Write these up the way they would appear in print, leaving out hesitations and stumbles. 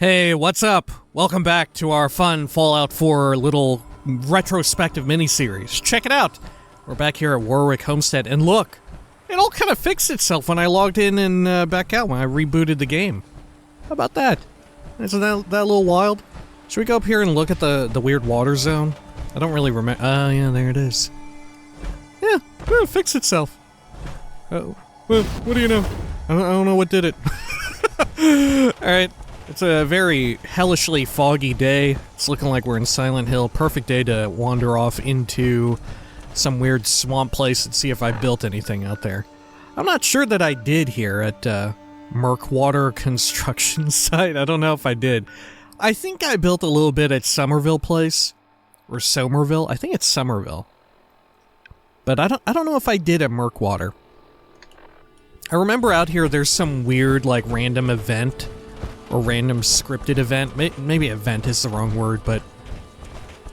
Hey, what's up? Welcome back to our fun Fallout 4 little retrospective mini-series. Check it out! We're back here at Warwick Homestead, and look! It all kind of fixed itself when I logged in and back out when I rebooted the game. How about that? Isn't that a little wild? Should we go up here and look at the weird water zone? I don't really remember. Oh, yeah, there it is. Yeah, it fixed itself. Well, what do you know? I don't know what did it. Alright. It's a very hellishly foggy day. It's looking like we're in Silent Hill. Perfect day to wander off into some weird swamp place and see if I built anything out there. I'm not sure that I did here at Murkwater construction site. I don't know if I did. I think I built a little bit at Somerville Place. Or Somerville. I think it's Somerville. But I don't know if I did at Murkwater. I remember out here there's some weird, like, random event. Or random scripted event. Maybe event is the wrong word, but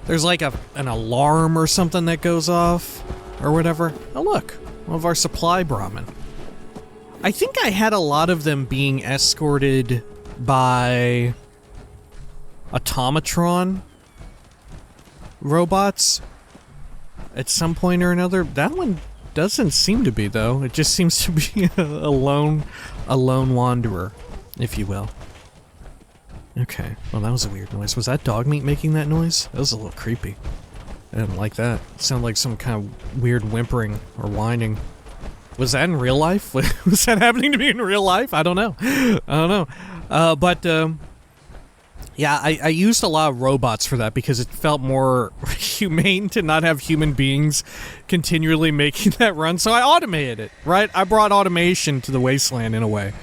there's like an alarm or something that goes off, or whatever. Oh look, one of our supply Brahmin. I think I had a lot of them being escorted by automatron robots at some point or another. That one doesn't seem to be, though. It just seems to be a lone wanderer, if you will. Okay, well that was a weird noise. Was that dog meat making that noise? That was a little creepy. I didn't like that. It sounded like some kind of weird whimpering or whining. Was that in real life? Was that happening to me in real life? I don't know. Yeah, I used a lot of robots for that because it felt more humane to not have human beings continually making that run, so I automated it, right? I brought automation to the wasteland in a way.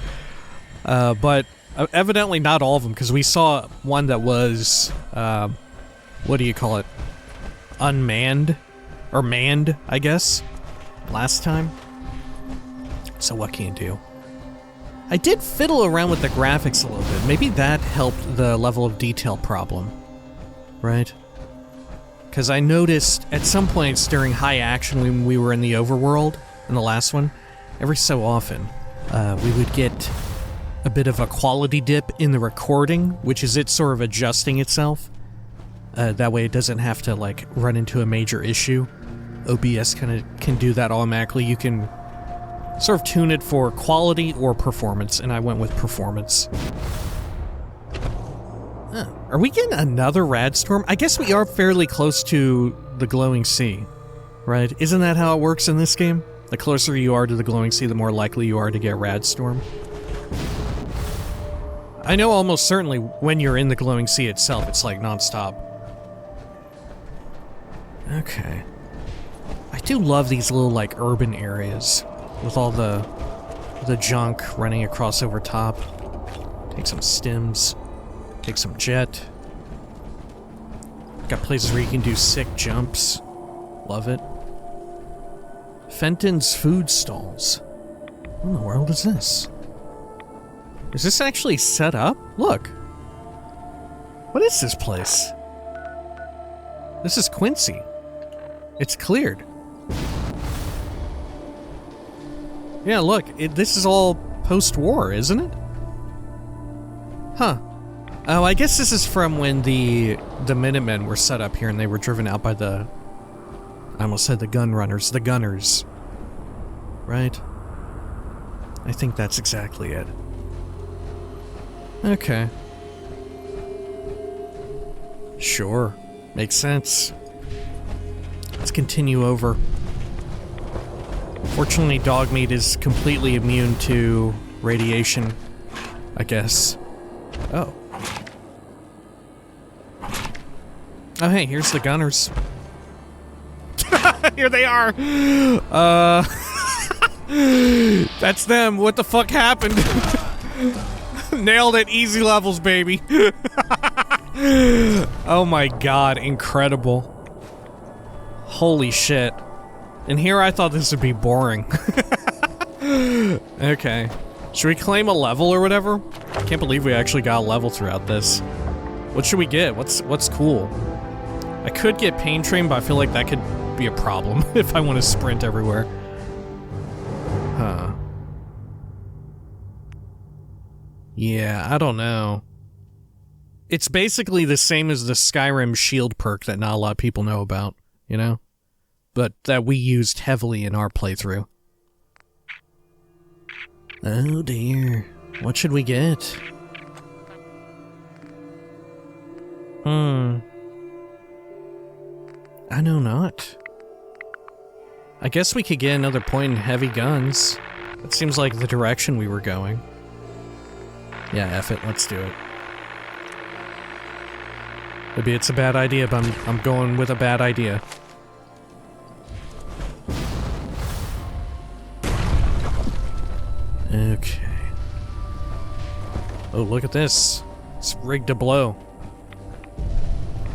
But evidently not all of them, because we saw one that was, what do you call it? Unmanned? Or manned, I guess, last time. So what can you do? I did fiddle around with the graphics a little bit. Maybe that helped the level of detail problem, right? Because I noticed at some points during high action when we were in the overworld, in the last one, every so often, we would get a bit of a quality dip in the recording, which is it sort of adjusting itself. That way it doesn't have to, like, run into a major issue. OBS kind of can do that automatically. You can sort of tune it for quality or performance, and I went with performance. Are we getting another rad storm? I guess we are fairly close to the glowing sea, right? Isn't that how it works in this game? The closer you are to the glowing sea, the more likely you are to get rad storm. I know almost certainly when you're in the glowing sea itself, it's like non-stop. Okay. I do love these little, like, urban areas with all the junk running across over top. Take some stims. Take some jet. Got places where you can do sick jumps. Love it. Fenton's Food Stalls. What in the world is this? Is this actually set up? Look. What is this place? This is Quincy. It's cleared. Yeah, look. This is all post-war, isn't it? Huh. Oh, I guess this is from when the Minutemen were set up here and they were driven out by the... I almost said the gun runners. The gunners. Right? I think that's exactly it. Okay. Sure. Makes sense. Let's continue over. Fortunately, dog meat is completely immune to radiation, I guess. Oh. Oh, hey, here's the gunners. Here they are! That's them. What the fuck happened? Nailed it. Easy levels, baby. Oh my god, incredible. Holy shit. And here I thought this would be boring. Okay. Should we claim a level or whatever? I can't believe we actually got a level throughout this. What should we get? What's cool? I could get Pain Train, but I feel like that could be a problem if I want to sprint everywhere. Huh. Yeah, I don't know. It's basically the same as the Skyrim shield perk that not a lot of people know about, you know? But that we used heavily in our playthrough. Oh dear. What should we get? I know not. I guess we could get another point in heavy guns. That seems like the direction we were going. Yeah, F it, let's do it. Maybe it's a bad idea, but I'm going with a bad idea. Okay. Oh, look at this. It's rigged to blow.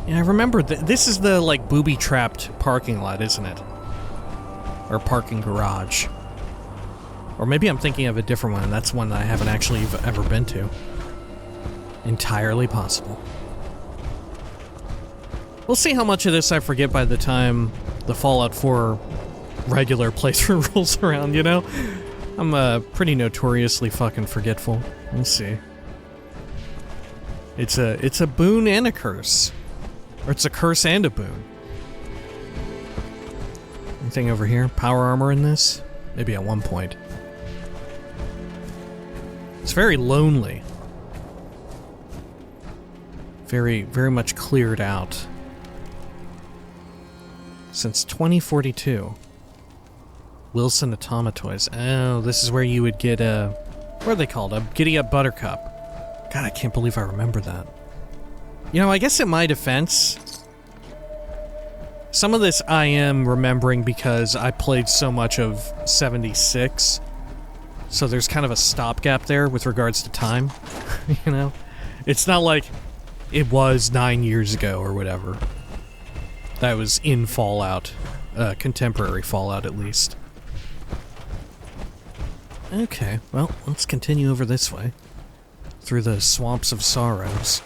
Yeah, I remember this is the, like, booby-trapped parking lot, isn't it? Or parking garage. Or maybe I'm thinking of a different one, and that's one that I haven't actually ever been to. Entirely possible. We'll see how much of this I forget by the time the Fallout 4 regular playthrough rolls around, you know? I'm pretty notoriously fucking forgetful. We'll see. It's a boon and a curse. Or it's a curse and a boon. Anything over here? Power armor in this? Maybe at one point. It's very lonely. Very, very much cleared out. Since 2042. Wilson Automatoys. Oh, this is where you would get a... What are they called? A Giddy-Up Buttercup. God, I can't believe I remember that. You know, I guess in my defense, some of this I am remembering because I played so much of 76, so there's kind of a stopgap there with regards to time, you know? It's not like it was 9 years ago or whatever. That was in Fallout, contemporary Fallout at least. Okay, well, let's continue over this way, through the Swamps of Sorrows.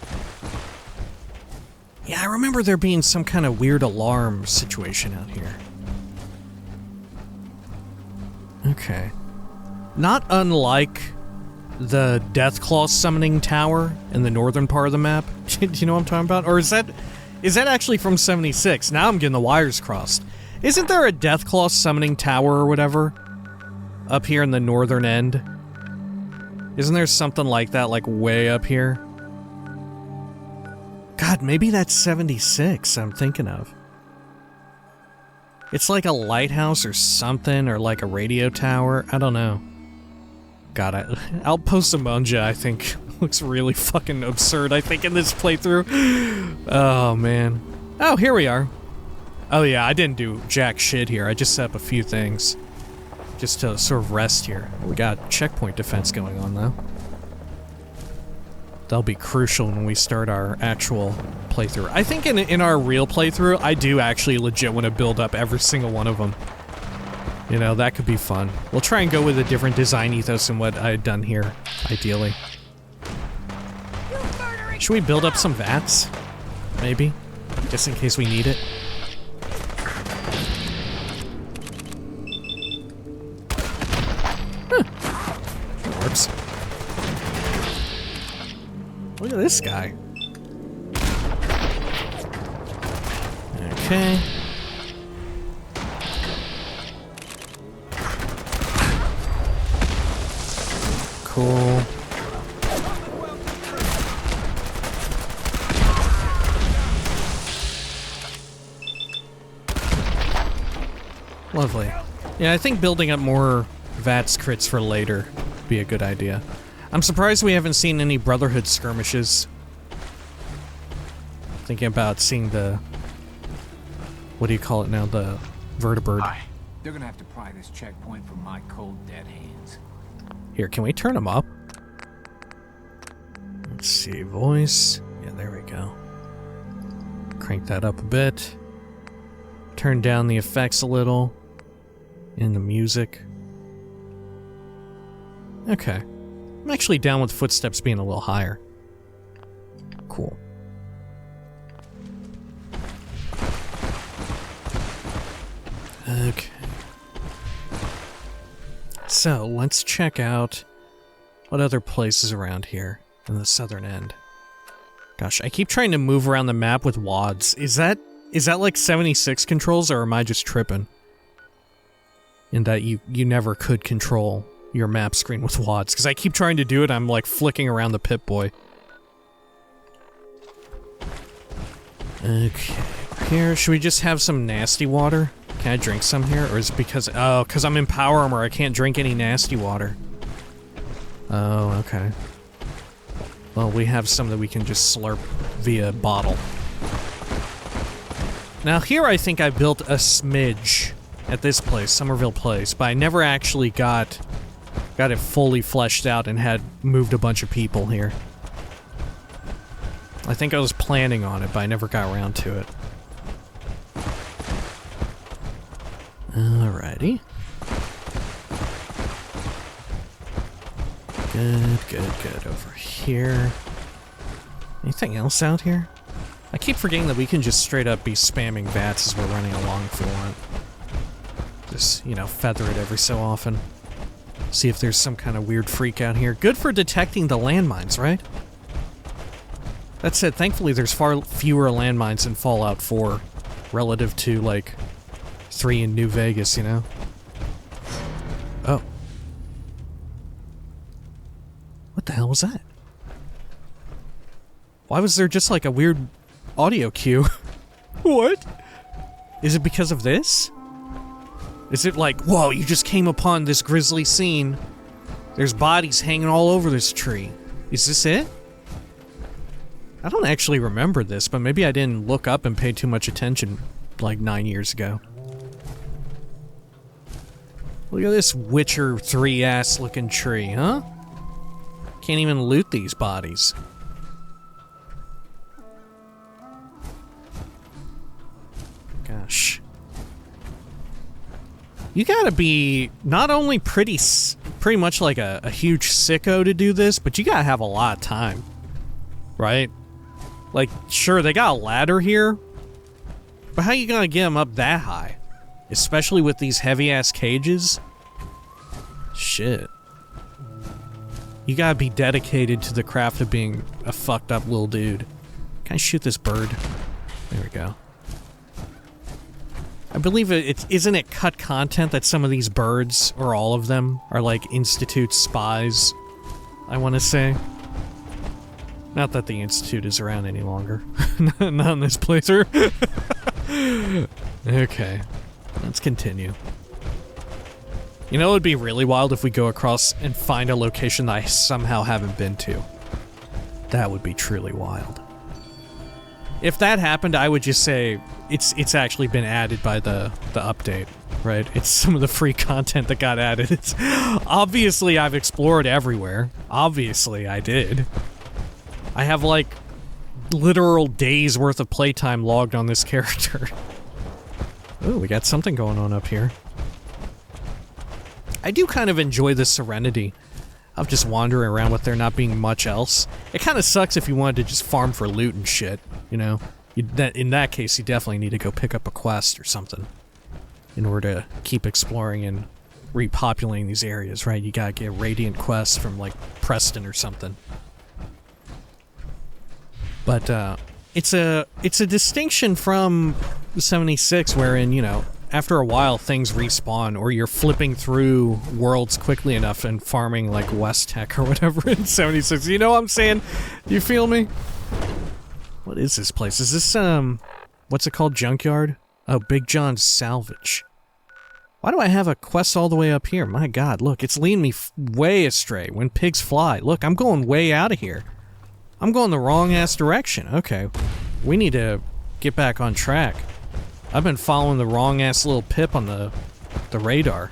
Yeah, I remember there being some kind of weird alarm situation out here. Okay. Not unlike the Deathclaw summoning tower in the northern part of the map. Do you know what I'm talking about? Or is that actually from 76? Now I'm getting the wires crossed. Isn't there a Deathclaw summoning tower or whatever up here in the northern end? Isn't there something like that, like way up here? God, maybe that's 76 I'm thinking of. It's like a lighthouse or something, or like a radio tower. I don't know. God, Outpost Amonja, I think, looks really fucking absurd, I think, in this playthrough. Oh, man. Oh, here we are. Oh, yeah, I didn't do jack shit here. I just set up a few things. Just to sort of rest here. We got checkpoint defense going on, though. That'll be crucial when we start our actual playthrough. I think in our real playthrough, I do actually legit want to build up every single one of them. You know, that could be fun. We'll try and go with a different design ethos than what I had done here, ideally. Should we build up some vats? Maybe? Just in case we need it. Huh. That works. Look at this guy. Okay. Cool. Lovely. Yeah, I think building up more VATS crits for later would be a good idea. I'm surprised we haven't seen any Brotherhood skirmishes. Thinking about seeing the... What do you call it now? The vertibird. They're gonna have to pry this checkpoint from my cold, dead hands. Here, can we turn them up? Let's see, voice. Yeah, there we go. Crank that up a bit. Turn down the effects a little. And the music. Okay. I'm actually down with footsteps being a little higher. Cool. Okay. So, let's check out what other places around here in the southern end. Gosh, I keep trying to move around the map with WADs. Is that like 76 controls, or am I just tripping? In that you never could control your map screen with WADs, because I keep trying to do it, I'm like flicking around the Pip-Boy. Okay, here, should we just have some nasty water? Can I drink some here, or is it because I'm in power armor, I can't drink any nasty water? Oh, okay. Well, we have some that we can just slurp via bottle. Now here I think I built a smidge at this place, Somerville Place, but I never actually got it fully fleshed out and had moved a bunch of people here. I think I was planning on it, but I never got around to it. Alrighty. Good. Over here. Anything else out here? I keep forgetting that we can just straight up be spamming VATS as we're running along if we want. Just, you know, feather it every so often. See if there's some kind of weird freak out here. Good for detecting the landmines, right? That said, thankfully there's far fewer landmines in Fallout 4 relative to, like, 3 in New Vegas, you know? Oh. What the hell was that? Why was there just like a weird audio cue? What? Is it because of this? Is it like, whoa, you just came upon this grisly scene. There's bodies hanging all over this tree. Is this it? I don't actually remember this, but maybe I didn't look up and pay too much attention like 9 years ago. Look at this Witcher 3 ass looking tree, huh? Can't even loot these bodies. Gosh. You gotta be not only pretty much like a huge sicko to do this, but you gotta have a lot of time. Right? Like, sure, they got a ladder here, but how you gonna get them up that high? Especially with these heavy-ass cages? Shit. You gotta be dedicated to the craft of being a fucked up little dude. Can I shoot this bird? There we go. I believe isn't it cut content that some of these birds, or all of them, are like Institute spies, I want to say. Not that the Institute is around any longer. Not in this playthrough. Okay, let's continue. You know, it would be really wild if we go across and find a location that I somehow haven't been to. That would be truly wild. If that happened, I would just say it's actually been added by the update, right? It's some of the free content that got added. It's obviously I've explored everywhere. Obviously I did. I have like literal days worth of playtime logged on this character. Ooh, we got something going on up here. I do kind of enjoy the serenity of just wandering around with there not being much else. It kind of sucks if you wanted to just farm for loot and shit, you know? In that case, you definitely need to go pick up a quest or something in order to keep exploring and repopulating these areas, right? You gotta get Radiant quests from, like, Preston or something. But, it's a distinction from 76 wherein, you know, after a while things respawn, or you're flipping through worlds quickly enough and farming like West Tech or whatever in 76. You know what I'm saying? Do you feel me? What is this place? Is this, what's it called? Junkyard? Oh, Big John's Salvage. Why do I have a quest all the way up here? My god, look, it's leading me way astray. When pigs fly. Look, I'm going way out of here. I'm going the wrong ass direction. Okay. We need to get back on track. I've been following the wrong ass little pip on the radar.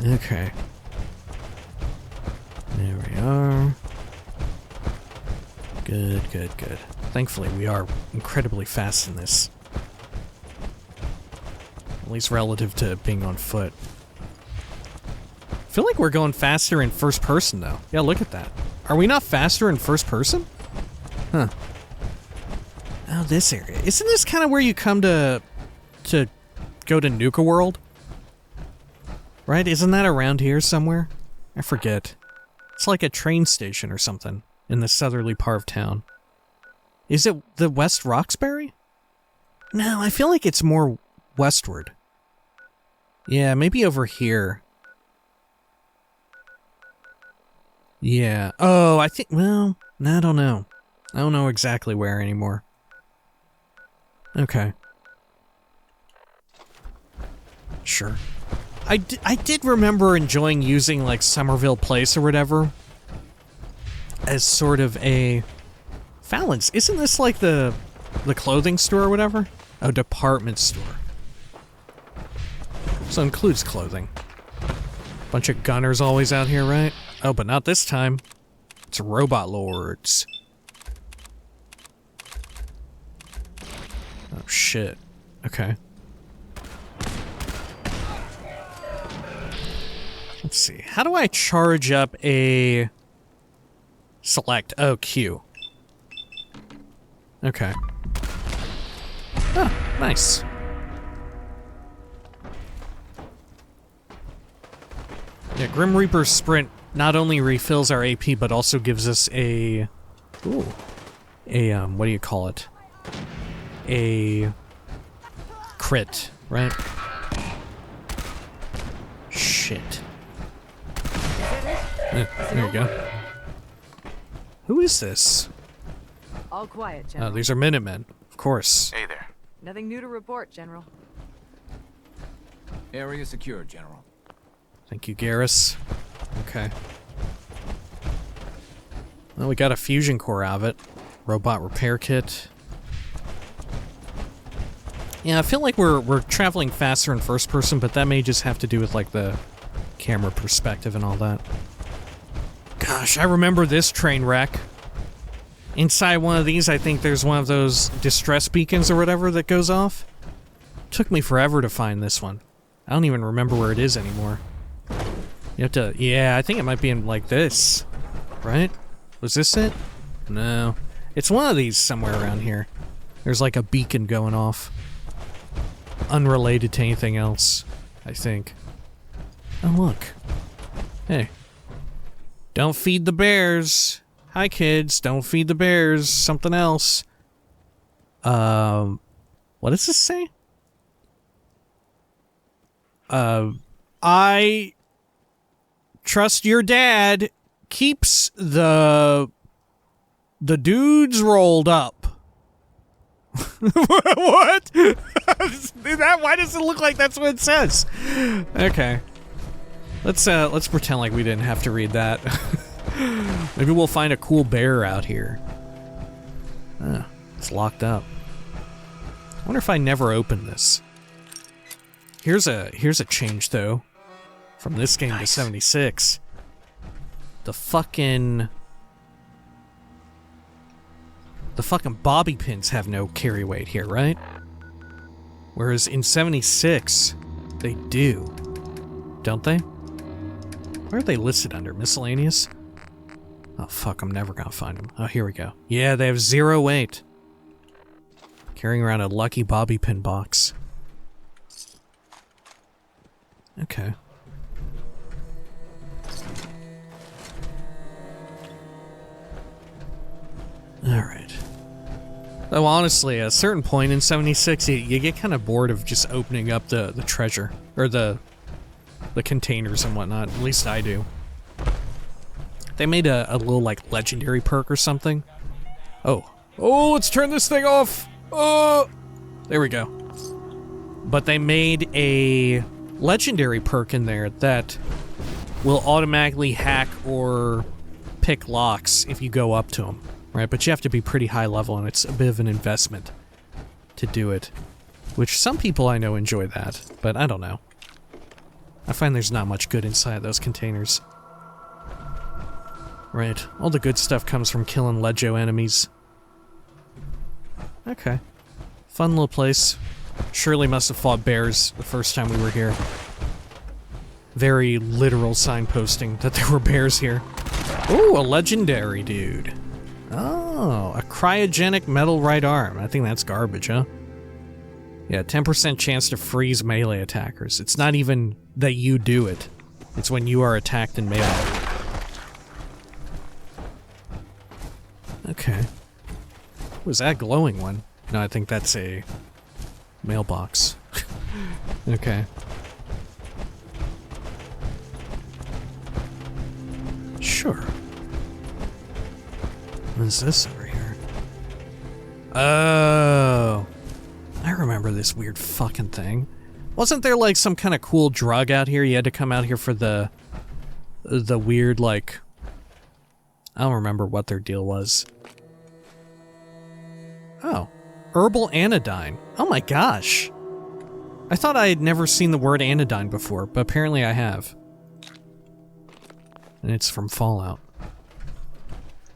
Okay. There we are. Good. Thankfully, we are incredibly fast in this. At least relative to being on foot. I feel like we're going faster in first person, though. Yeah, look at that. Are we not faster in first person? Huh. Oh, this area. Isn't this kind of where you come to go to Nuka World? Right? Isn't that around here somewhere? I forget. It's like a train station or something. in the southerly part of town. Is it the West Roxbury? No, I feel like it's more westward. Yeah, maybe over here. Yeah. Oh, I think, well, I don't know. I don't know exactly where anymore. Okay. Sure. I did remember enjoying using, like, Somerville Place or whatever as sort of a... Fallon's, isn't this like the clothing store or whatever? Oh, department store. So it includes clothing. Bunch of gunners always out here, right? Oh, but not this time. It's robot lords. Oh, shit. Okay. Let's see. How do I charge up a... Select. Oh, Q. Okay. Oh, nice. Yeah, Grim Reaper's Sprint not only refills our AP, but also gives us a... Ooh. What do you call it? A... crit, right? Shit. There you go. Who is this? All quiet, General. Oh, these are Minutemen, of course. Hey there. Nothing new to report, General. Area secure, General. Thank you, Garrus. Okay. Well, we got a fusion core out of it. Robot repair kit. Yeah, I feel like we're traveling faster in first person, but that may just have to do with, like, the camera perspective and all that. Gosh, I remember this train wreck. Inside one of these, I think there's one of those distress beacons or whatever that goes off. Took me forever to find this one. I don't even remember where it is anymore. You have to... Yeah, I think it might be in, like, this. Right? Was this it? No. It's one of these somewhere around here. There's, like, a beacon going off. Unrelated to anything else, I think. Oh, look. Hey. Don't feed the bears. Hi, kids. Don't feed the bears. Something else. What does this say? I trust your dad keeps the dudes rolled up. What? Why does it look like that's what it says? Okay. Let's pretend like we didn't have to read that. Maybe we'll find a cool bear out here. It's locked up. I wonder if I never opened this. Here's a change though. From this game to 76. The fucking bobby pins have no carry weight here, right? Whereas in 76, they do. Don't they? Where are they listed under? Miscellaneous? Oh fuck, I'm never gonna find them. Oh, here we go. Yeah, they have 0 weight. Carrying around a lucky bobby pin box. Okay. Alright. Though honestly, at a certain point in 76, you get kind of bored of just opening up the treasure. Or the containers and whatnot. At least I do. They made a little, like, legendary perk or something. Oh. Oh, let's turn this thing off! Oh! There we go. But they made a legendary perk in there that will automatically hack or pick locks if you go up to them. Right, but you have to be pretty high level, and it's a bit of an investment to do it. Which some people I know enjoy that, but I don't know. I find there's not much good inside those containers. Right, all the good stuff comes from killing Legio enemies. Okay. Fun little place. Surely must have fought bears the first time we were here. Very literal signposting that there were bears here. Ooh, a legendary dude. Oh, a cryogenic metal right arm. I think that's garbage, huh? Yeah, 10% chance to freeze melee attackers. It's not even that you do it. It's when you are attacked in melee. Okay. Was that glowing one? No, I think that's a mailbox. Okay. Sure. What is this over here? Oh. I remember this weird fucking thing. Wasn't there like some kind of cool drug out here? You had to come out here for the weird, like, I don't remember what their deal was. Oh. Herbal anodyne. Oh my gosh. I thought I had never seen the word anodyne before, but apparently I have. And it's from Fallout.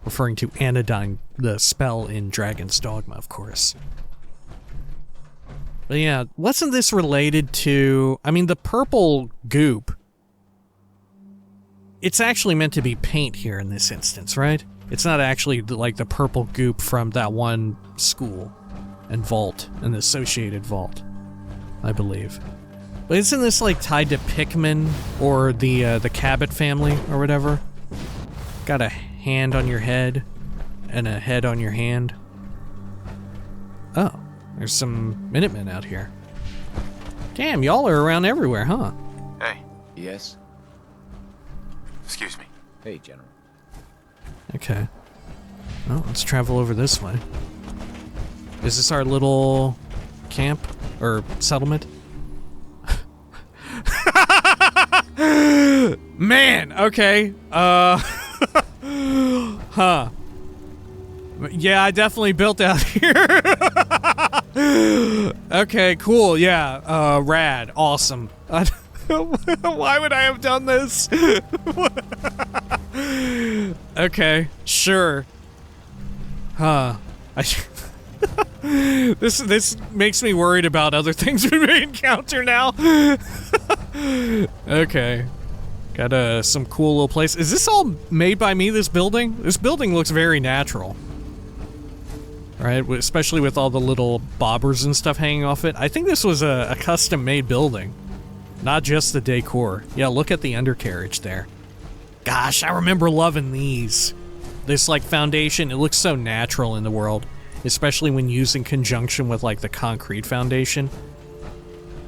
Referring to anodyne, the spell in Dragon's Dogma, of course. But yeah, wasn't this related to... I mean, the purple goop... It's actually meant to be paint here in this instance, right? It's not actually like the purple goop from that one school and vault, and the associated vault, I believe. But isn't this like tied to Pikmin or the Cabot family or whatever? Got a hand on your head and a head on your hand. Oh, there's some Minutemen out here. Damn, y'all are around everywhere, huh? Hey. Yes? Excuse me. Hey, General. Okay. Well, let's travel over this way. Is this our little camp? Or settlement? Man, okay. Huh. Yeah, I definitely built out here. Okay, cool, yeah. Rad, awesome. Why would I have done this? Okay, sure. Huh. This makes me worried about other things we may encounter now. Okay. Got some cool little place. Is this all made by me, this building? This building looks very natural. Right? Especially with all the little bobbers and stuff hanging off it. I think this was a custom-made building. Not just the decor. Yeah, look at the undercarriage there. Gosh, I remember loving these. This, like, foundation, it looks so natural in the world. Especially when used in conjunction with, like, the concrete foundation.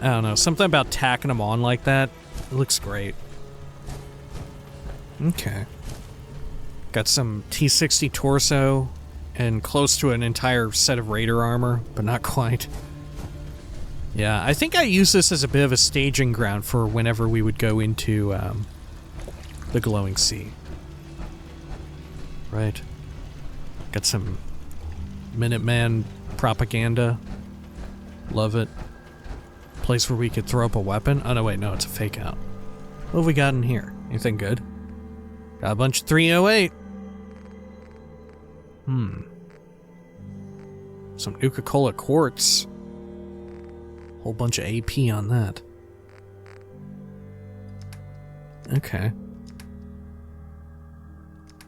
I don't know, something about tacking them on like that. It looks great. Okay. Got some T-60 torso and close to an entire set of Raider armor, but not quite. Yeah, I think I use this as a bit of a staging ground for whenever we would go into the glowing sea. Right. Got some Minuteman propaganda. Love it. Place where we could throw up a weapon. Oh no, wait, no, it's a fake out. What have we got in here? Anything good? Got a bunch of 308. Some Nuka-Cola quartz. Whole bunch of AP on that. Okay.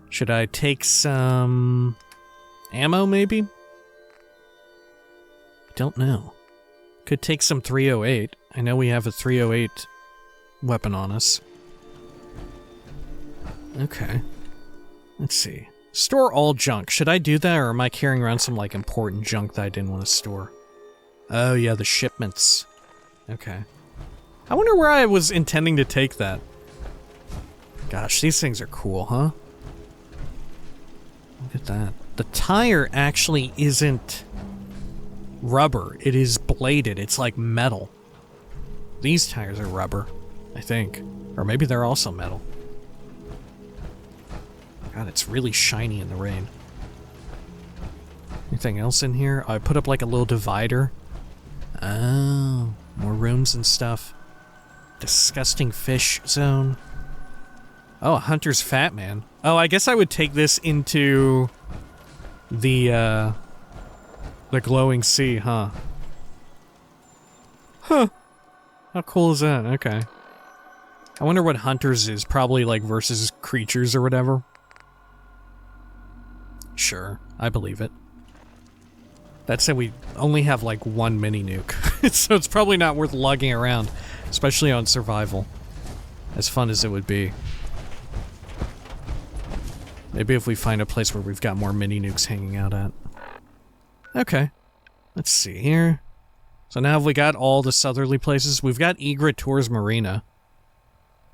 Should I take some ammo, maybe? Don't know. Could take some 308. I know we have a 308 weapon on us. Okay. Let's see. Store all junk. Should I do that, or am I carrying around some, like, important junk that I didn't want to store? Oh, yeah, the shipments. Okay. I wonder where I was intending to take that. Gosh, these things are cool, huh? Look at that. The tire actually isn't rubber. It is bladed. It's like metal. These tires are rubber, I think. Or maybe they're also metal. God, it's really shiny in the rain. Anything else in here? Oh, I put up like a little divider. Oh, more rooms and stuff. Disgusting fish zone. Oh, a hunter's fat man. Oh, I guess I would take this into the glowing sea, huh? Huh. How cool is that? Okay. I wonder what hunters is. Probably like versus creatures or whatever. Sure, I believe it. That said, we only have like one mini nuke, so it's probably not worth lugging around, especially on survival. As fun as it would be. Maybe if we find a place where we've got more mini nukes hanging out at. Okay. Let's see here. So now have we got all the southerly places? We've got Egret Tours Marina.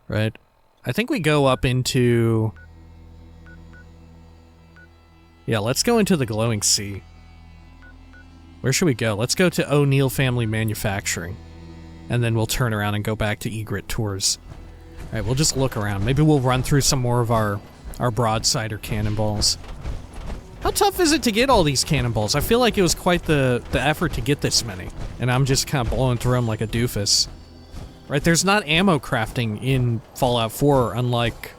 Right? I think we go up into... Yeah, let's go into the Glowing Sea. Where should we go? Let's go to O'Neill Family Manufacturing. And then we'll turn around and go back to Egret Tours. Alright, we'll just look around. Maybe we'll run through some more of our broadside or cannonballs. How tough is it to get all these cannonballs? I feel like it was quite the effort to get this many. And I'm just kind of blowing through them like a doofus. Right, there's not ammo crafting in Fallout 4, unlike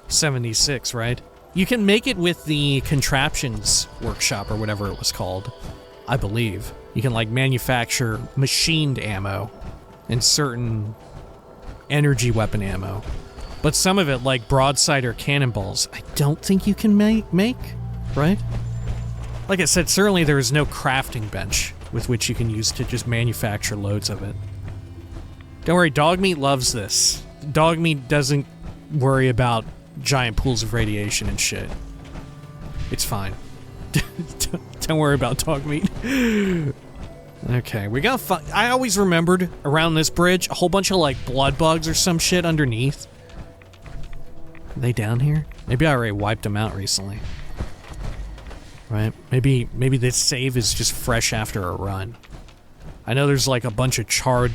76, right? You can make it with the contraptions workshop or whatever it was called, I believe. You can, like, manufacture machined ammo and certain energy weapon ammo. But some of it, like broadside or cannonballs, I don't think you can make, right? Like I said, certainly there is no crafting bench with which you can use to just manufacture loads of it. Don't worry, Dogmeat loves this. Dogmeat doesn't worry about giant pools of radiation and shit. It's fine. Don't worry about Dogmeat. Okay, we got I always remembered around this bridge a whole bunch of like blood bugs or some shit underneath. Are they down here? Maybe I already wiped them out recently. Right? Maybe this save is just fresh after a run. I know there's like a bunch of charred,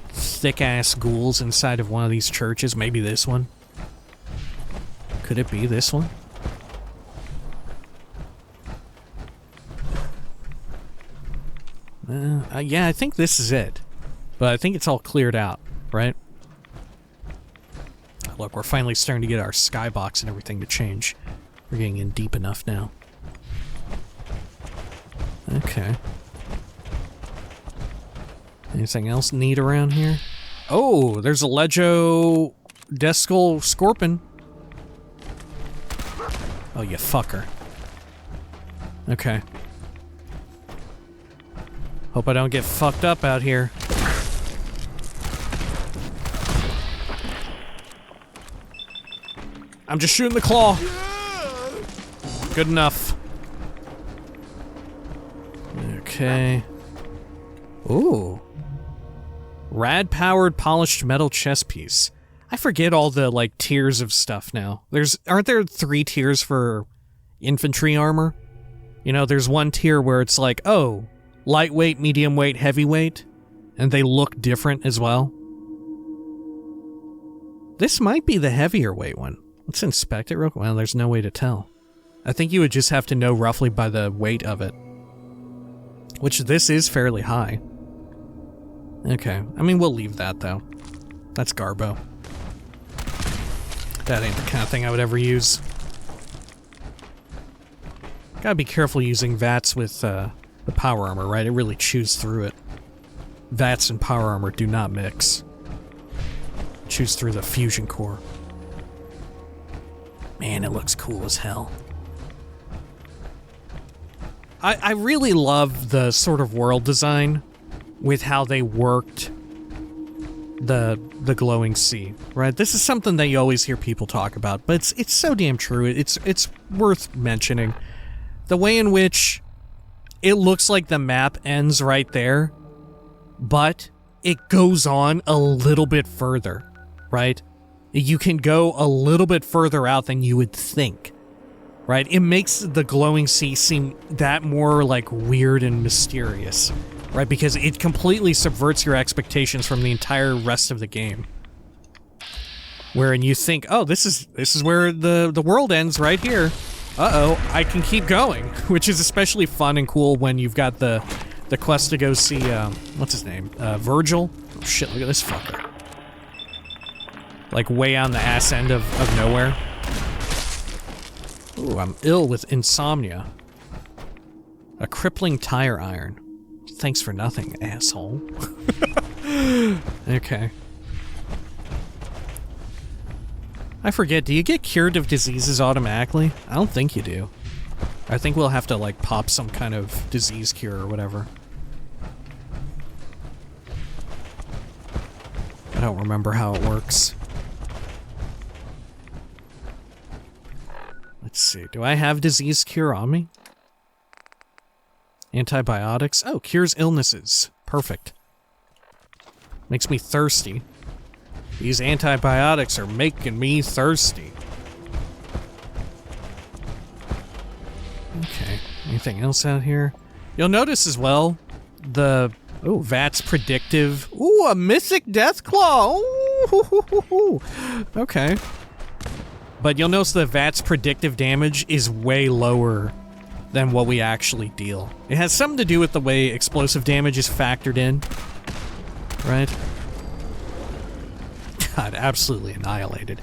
thick-ass ghouls inside of one of these churches. Maybe this one. Could it be this one? Yeah, I think this is it. But I think it's all cleared out, right? Look, we're finally starting to get our skybox and everything to change. We're getting in deep enough now. Okay. Anything else neat around here? Oh, there's a Lego Death Skull Scorpion. Oh, you fucker. Okay. Hope I don't get fucked up out here. I'm just shooting the claw. Good enough. Okay. Ooh. Rad-powered polished metal chess piece. I forget all the, like, tiers of stuff now. Aren't there 3 tiers for infantry armor? You know, there's one tier where it's like, oh, lightweight, medium weight, heavyweight, and they look different as well. This might be the heavier weight one. Let's inspect it real quick. Well, there's no way to tell. I think you would just have to know roughly by the weight of it. Which this is fairly high. Okay, I mean, we'll leave that, though. That's Garbo. That ain't the kind of thing I would ever use. Gotta be careful using VATS with the power armor, right? It really chews through it. VATS and power armor do not mix. Chews through the fusion core. Man, it looks cool as hell. I really love the sort of world design with how they worked the glowing sea, right? This is something that you always hear people talk about, but it's so damn true. It's worth mentioning. The way in which it looks like the map ends right there, but it goes on a little bit further, right? You can go a little bit further out than you would think, right? It makes the glowing sea seem that more like weird and mysterious, right? Because it completely subverts your expectations from the entire rest of the game. Wherein you think, oh, this is where the world ends right here. Uh-oh, I can keep going, which is especially fun and cool when you've got the quest to go see, what's his name? Virgil? Oh, shit, look at this fucker. Like, way on the ass end of nowhere. Ooh, I'm ill with insomnia. A crippling tire iron. Thanks for nothing, asshole. Okay. I forget, do you get cured of diseases automatically? I don't think you do. I think we'll have to, like, pop some kind of disease cure or whatever. I don't remember how it works. see. Do I have disease cure on me? Antibiotics? Oh, cures illnesses. Perfect. Makes me thirsty. These antibiotics are making me thirsty. Okay. Anything else out here? You'll notice as well, the... Oh, VAT's predictive. Ooh, a mythic death claw. Ooh. Okay. But you'll notice the VAT's predictive damage is way lower than what we actually deal. It has something to do with the way explosive damage is factored in. Right? God, absolutely annihilated.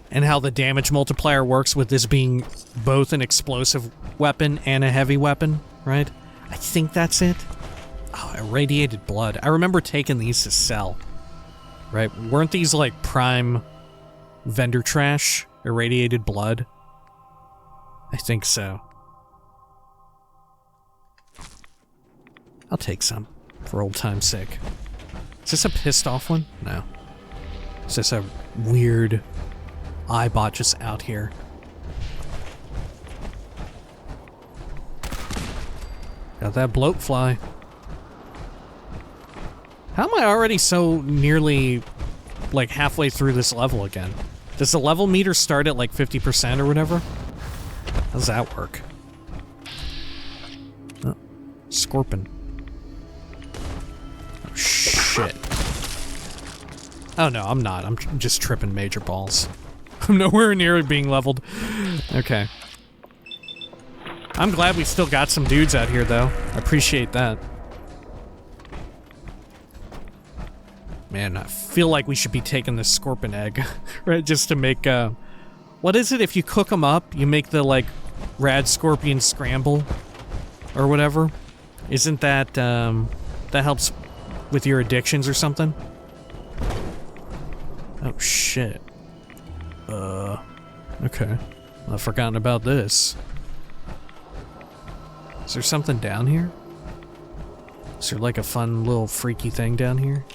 And how the damage multiplier works with this being both an explosive weapon and a heavy weapon, right? I think that's it. Oh, irradiated blood. I remember taking these to sell. Right? Weren't these like prime vendor trash? Irradiated blood? I think so. I'll take some for old time's sake. Is this a pissed off one? No. Is this a weird eyebot just out here? Got that bloat fly. How am I already so nearly, like, halfway through this level again? Does the level meter start at, like, 50% or whatever? How does that work? Oh, Scorpion. Oh, shit. Oh, no, I'm not. I'm just tripping major balls. I'm nowhere near being leveled. Okay. I'm glad we still got some dudes out here, though. I appreciate that. Man, I feel like we should be taking this scorpion egg, right? Just to make, what is it? If you cook them up, you make the, like, rad scorpion scramble or whatever. Isn't that, that helps with your addictions or something? Oh, shit. Okay. I've forgotten about this. Is there something down here? Is there, like, a fun little freaky thing down here?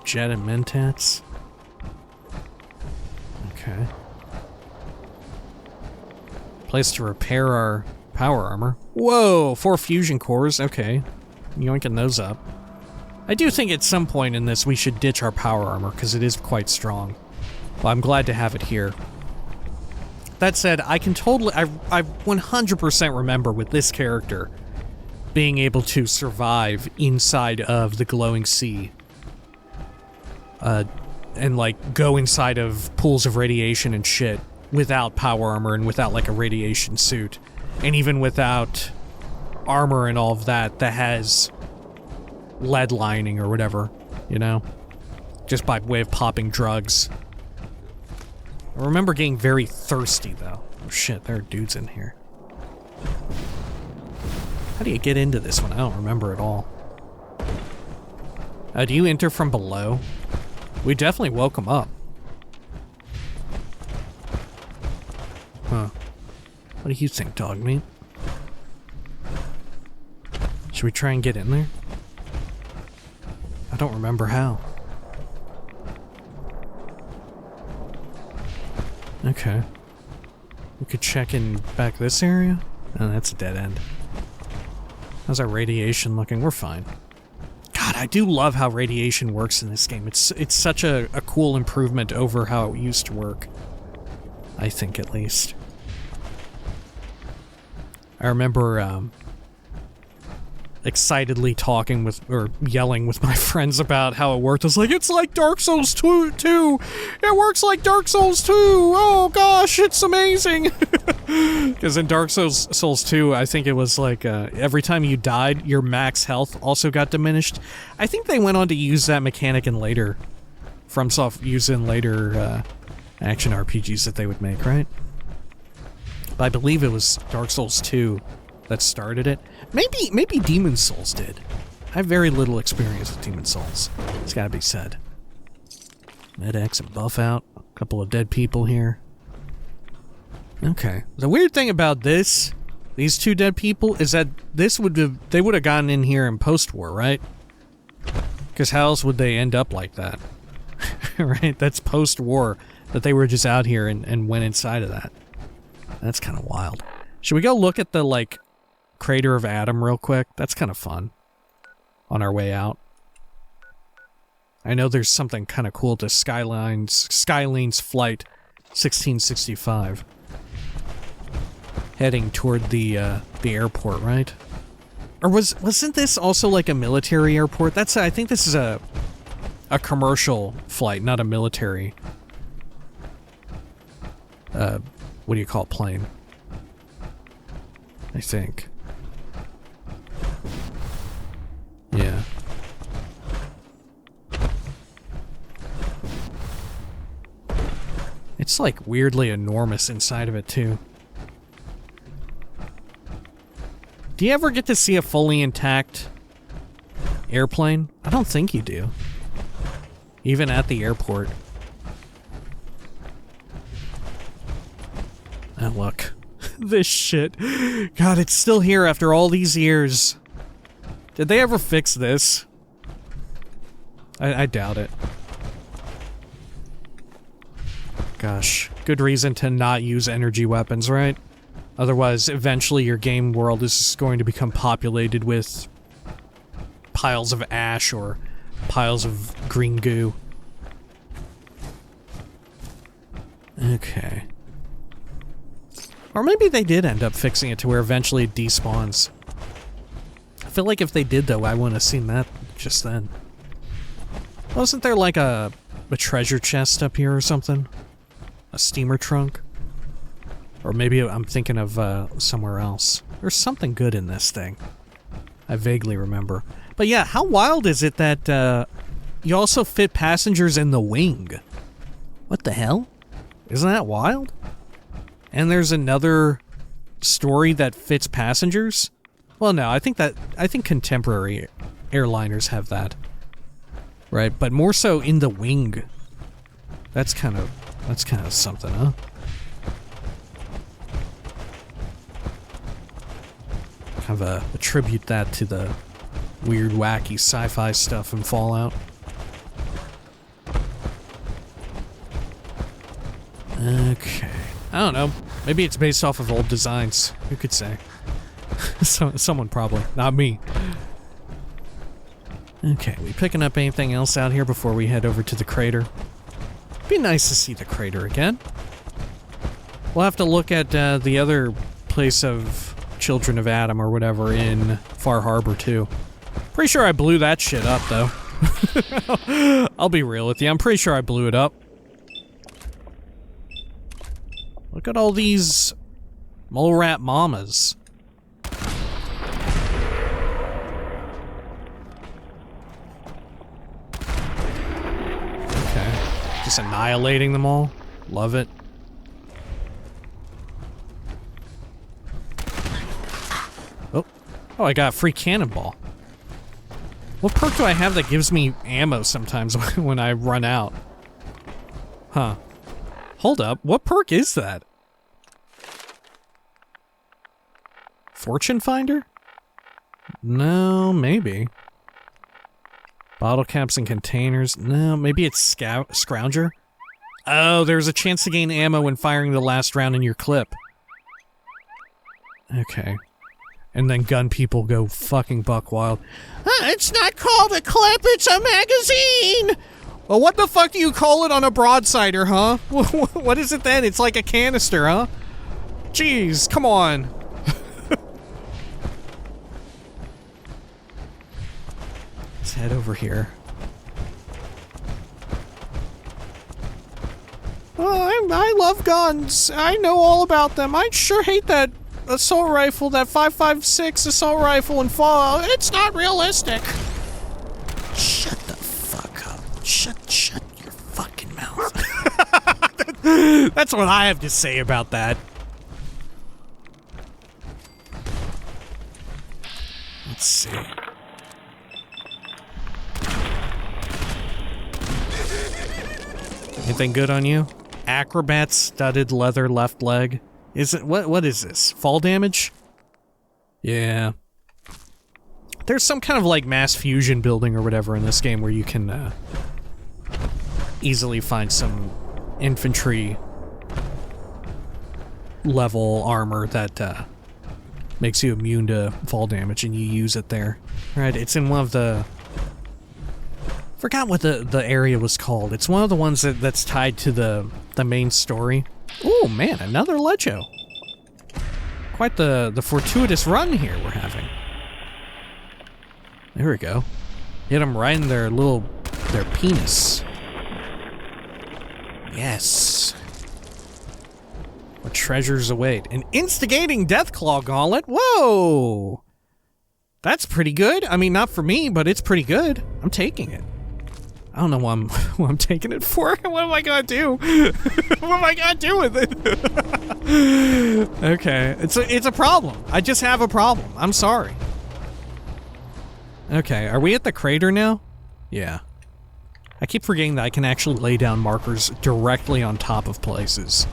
Jet and Mentats. Okay. Place to repair our power armor. Whoa! 4 fusion cores. Okay. Yoinking those up. I do think at some point in this we should ditch our power armor, because it is quite strong. Well, I'm glad to have it here. That said, I can totally... I 100% remember with this character being able to survive inside of the glowing sea. And, like, go inside of pools of radiation and shit without power armor and without, like, a radiation suit. And even without armor and all of that that has lead lining or whatever, you know? Just by way of popping drugs. I remember getting very thirsty, though. Oh, shit, there are dudes in here. How do you get into this one? I don't remember at all. Do you enter from below? We definitely woke him up. Huh. What do you think, dog meat? Should we try and get in there? I don't remember how. Okay. We could check in back this area? Oh, that's a dead end. How's our radiation looking? We're fine. God, I do love how radiation works in this game. It's such a cool improvement over how it used to work. I think, at least. I remember, excitedly talking with, or yelling with my friends about how it worked. I was like, it's like Dark Souls 2! It works like Dark Souls 2! Oh gosh, it's amazing! Because in Dark Souls 2, I think it was like, every time you died, your max health also got diminished. I think they went on to use that mechanic in later, FromSoft use in later, action RPGs that they would make, right? But I believe it was Dark Souls 2 that started it. Maybe Demon Souls did. I have very little experience with Demon Souls. It's gotta be said. Med-X and buff out. A couple of dead people here. Okay. The weird thing about these two dead people, is that they would have gotten in here in post-war, right? Because how else would they end up like that? Right? That's post-war, that they were just out here and went inside of that. That's kind of wild. Should we go look at the, like, crater of Adam real quick? That's kind of fun. On our way out. I know there's something kind of cool to Skyline's Flight 1665. Heading toward the airport, right? Or wasn't this also like a military airport? I think this is a commercial flight, not a military. What do you call it? Plane? I think. Yeah. It's like weirdly enormous inside of it too. Do you ever get to see a fully intact airplane? I don't think you do. Even at the airport. Oh, look. This shit. God, it's still here after all these years. Did they ever fix this? I doubt it. Gosh, good reason to not use energy weapons, right? Otherwise, eventually your game world is just going to become populated with piles of ash or piles of green goo. Okay. Or maybe they did end up fixing it to where eventually it despawns. I feel like if they did, though, I wouldn't have seen that just then. Wasn't there like a treasure chest up here or something? A steamer trunk? Or maybe I'm thinking of somewhere else. There's something good in this thing. I vaguely remember. But yeah, how wild is it that you also fit passengers in the wing? What the hell? Isn't that wild? And there's another story that fits passengers? Well, no, I think contemporary airliners have that. Right, but more so in the wing. That's kind of something, huh? Kind of attribute that to the weird, wacky sci-fi stuff in Fallout. Okay. I don't know. Maybe it's based off of old designs. Who could say? Someone probably. Not me. Okay, we picking up anything else out here before we head over to the crater? Be nice to see the crater again. We'll have to look at the other place of Children of Adam or whatever in Far Harbor too. Pretty sure I blew that shit up though. I'll be real with you, I'm pretty sure I blew it up. Look at all these mole rat mamas. Okay. Just annihilating them all. Love it. Oh. Oh, I got a free cannonball. What perk do I have that gives me ammo sometimes when I run out? Huh. Hold up, what perk is that? Fortune Finder? No, maybe. Bottle caps and containers? No, maybe it's Scrounger? Oh, there's a chance to gain ammo when firing the last round in your clip. Okay. And then gun people go fucking buck wild. It's not called a clip, it's a magazine! Well, what the fuck do you call it on a broadsider, huh? What is it then? It's like a canister, huh? Jeez, come on. Let's head over here. Oh, I love guns. I know all about them. I sure hate that assault rifle, that 5.56 assault rifle in Fallout. It's not realistic. Shut the fuck up. Shut your fucking mouth. That's what I have to say about that. Let's see. Anything good on you? Acrobat studded leather left leg. Is it what is this? Fall damage? Yeah. There's some kind of like mass fusion building or whatever in this game where you can easily find some infantry level armor that makes you immune to fall damage, and you use it there. Right, it's in one of the... Forgot what the area was called. It's one of the ones that's tied to the main story. Oh man, another Lecho. Quite the fortuitous run here we're having. There we go. Hit them right in their penis. Yes. What treasures await? An instigating Deathclaw Gauntlet? Whoa! That's pretty good. I mean, not for me, but it's pretty good. I'm taking it. I don't know what I'm taking it for. What am I gonna do? What am I gonna do with it? Okay, it's a problem. I just have a problem. I'm sorry. Okay, are we at the crater now? Yeah. I keep forgetting that I can actually lay down markers directly on top of places.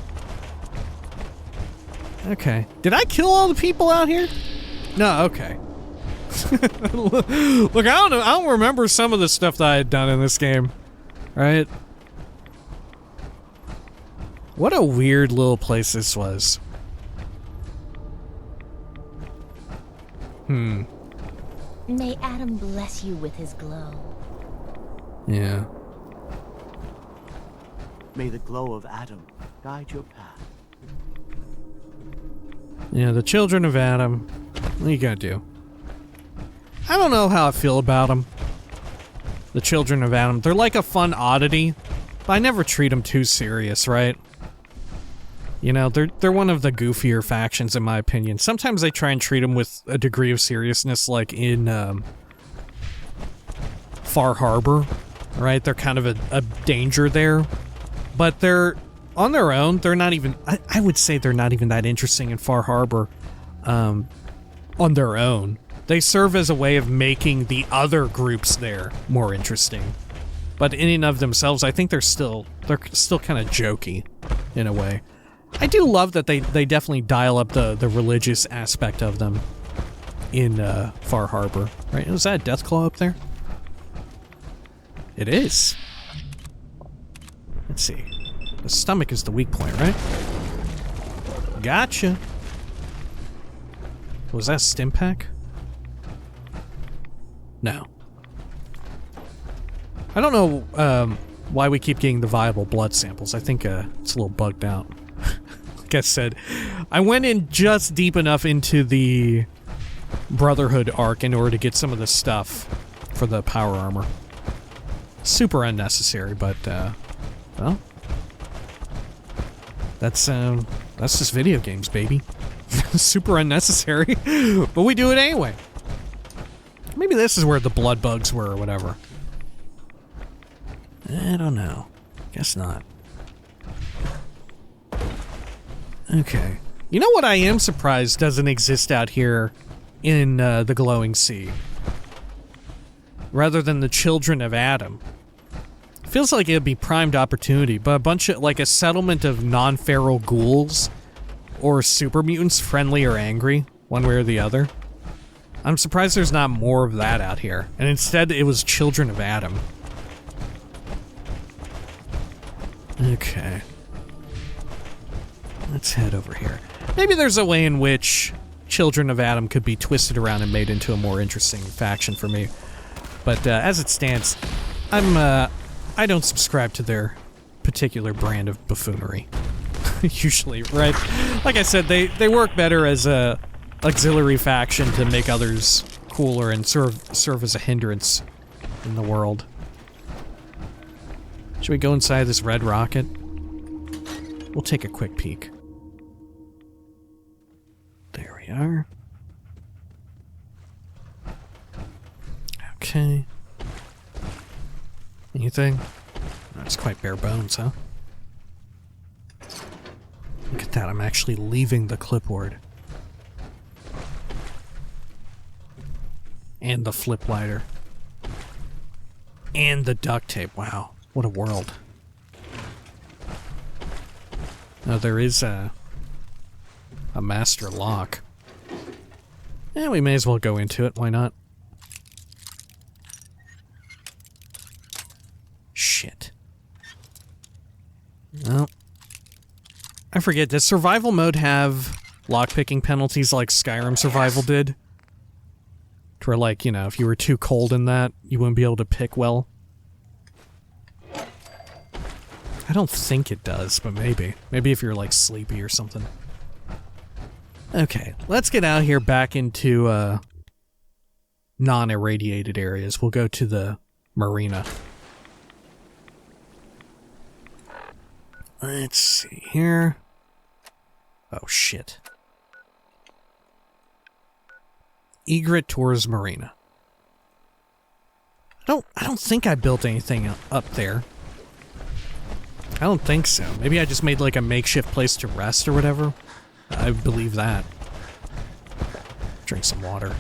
Okay. Did I kill all the people out here? No, okay. Look, I don't remember some of the stuff that I had done in this game. Right? What a weird little place this was. May Adam bless you with his glow. Yeah. May the glow of Adam guide your path. Yeah, the children of Adam. What are you gonna do? I don't know how I feel about them. The children of Adam. They're like a fun oddity, but I never treat them too serious, right? You know, they're one of the goofier factions in my opinion. Sometimes they try and treat them with a degree of seriousness, like in Far Harbor, right? They're kind of a danger there, but they're on their own. They're not even, I would say they're not even that interesting in Far Harbor on their own. They serve as a way of making the other groups there more interesting. But in and of themselves, I think they're still kind of jokey in a way. I do love that they definitely dial up the religious aspect of them in Far Harbor. Right? Is that a Deathclaw up there? It is. Let's see. The stomach is the weak point, right? Gotcha. Was that a stim pack? No. I don't know why we keep getting the viable blood samples. I think it's a little bugged out. Like I said, I went in just deep enough into the Brotherhood arc in order to get some of the stuff for the power armor. Super unnecessary, but, well, that's just video games, baby. Super unnecessary, but we do it anyway. Maybe this is where the blood bugs were or whatever. I don't know. Guess not. Okay. You know what I am surprised doesn't exist out here in the Glowing Sea? Rather than the Children of Adam. Feels like it'd be primed opportunity, but a bunch of, like a settlement of non-feral ghouls or super mutants, friendly or angry, one way or the other. I'm surprised there's not more of that out here, and instead it was Children of Adam. Okay. Let's head over here. Maybe there's a way in which Children of Adam could be twisted around and made into a more interesting faction for me. But as it stands, I don't subscribe to their particular brand of buffoonery. Usually, right? Like I said, they work better as a auxiliary faction to make others cooler and serve as a hindrance in the world. Should we go inside this red rocket? We'll take a quick peek. There we are. Okay. Anything? That's quite bare bones, huh? Look at that, I'm actually leaving the clipboard. And the flip lighter. And the duct tape. Wow, what a world. Now there is a master lock. Yeah, we may as well go into it, why not? Shit. Well, I forget, does survival mode have lockpicking penalties like Skyrim survival did? To where, like, you know, if you were too cold in that, you wouldn't be able to pick well? I don't think it does, but maybe. Maybe if you're, like, sleepy or something. Okay, let's get out here back into, non-irradiated areas. We'll go to the marina. Let's see here. Oh, shit. Egret Tours Marina. I don't think I built anything up there. I don't think so. Maybe I just made like a makeshift place to rest or whatever. I believe that. Drink some water.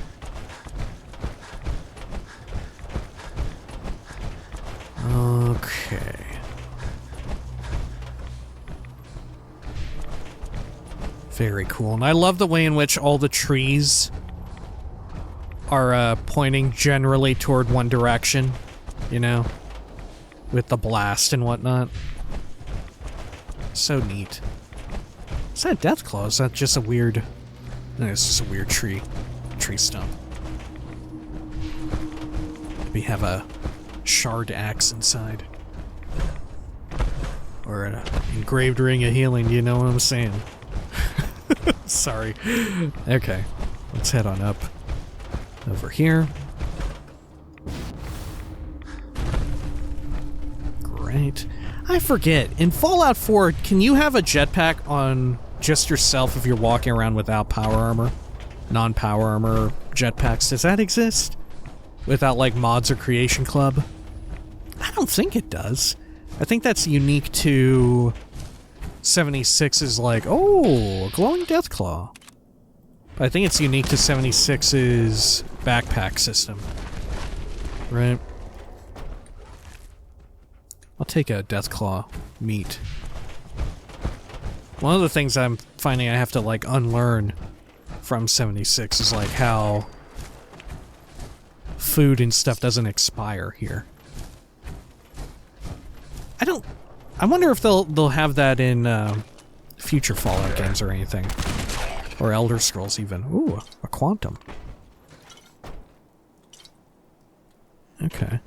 Okay. Very cool. And I love the way in which all the trees are pointing generally toward one direction, you know, with the blast and whatnot. So neat. Is that Deathclaw? Is that just a weird... No, it's just a weird tree stump. We have a shard axe inside. Or an engraved ring of healing, you know what I'm saying? Sorry. Okay, let's head on up. Over here. Great. I forget, in Fallout 4, can you have a jetpack on just yourself if you're walking around without power armor? Non-power armor jetpacks, does that exist? Without, like, mods or Creation Club? I don't think it does. I think that's unique to 76's, like, oh, a glowing Deathclaw. But I think it's unique to 76's backpack system. Right? I'll take a Deathclaw meat. One of the things I'm finding I have to, like, unlearn from 76 is, like, how food and stuff doesn't expire here. I wonder if they'll have that in future Fallout games or anything. Or Elder Scrolls even. Ooh, a Quantum. Okay.